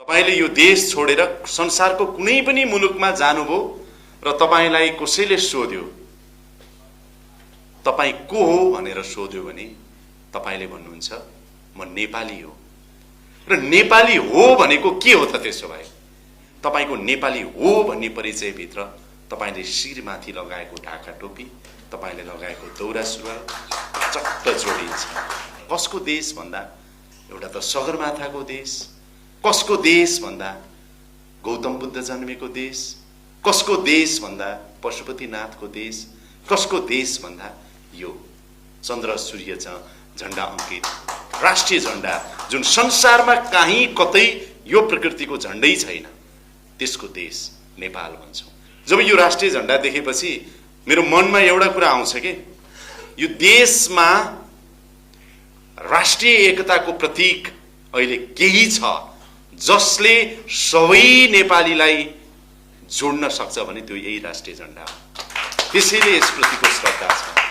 तपाईले यो देश छोडेर संसारको कुनै पनि मुलुकमा जानुभयो र तपाईलाई कसैले सोध्यो तपाई को हो भनेर सोध्यो भने तपाईले भन्नुहुन्छ म नेपाली हो। र नेपाली हो भनेको के हो त त्यसो भए? तपाईको नेपाली हो भन्ने परिचय भित्र तपाईले शिरमाथि लगाएको ढाका टोपी, तपाईले लगाएको दौरा सुरुवाल चट्ट जोडिन्छ। कसको देश भन्दा एउटा त सगरमाथाको देश, कसको देश भन्दा गौतम बुद्ध जन्मेको देश, कसको देश भन्दा पशुपतिनाथको देश, कसको देश भन्दा यो चन्द्र सूर्य झण्डा अंकित राष्ट्रिय झण्डा जुन संसारमा कहीँ कतै यो प्रकृतिको झण्डै छैन त्यसको देश नेपाल भन्छौं। जब यो राष्ट्रिय झण्डा देखेपछि मेरो मनमा एउटा कुरा आउँछ के यो देशमा राष्ट्रिय एकताको प्रतीक अहिले केही छ जसले सबै नेपालीलाई जोड्न सक्छ भने त्यो यही राष्ट्रिय झण्डा हो। त्यसैले यसप्रतिको श्रद्धा छ।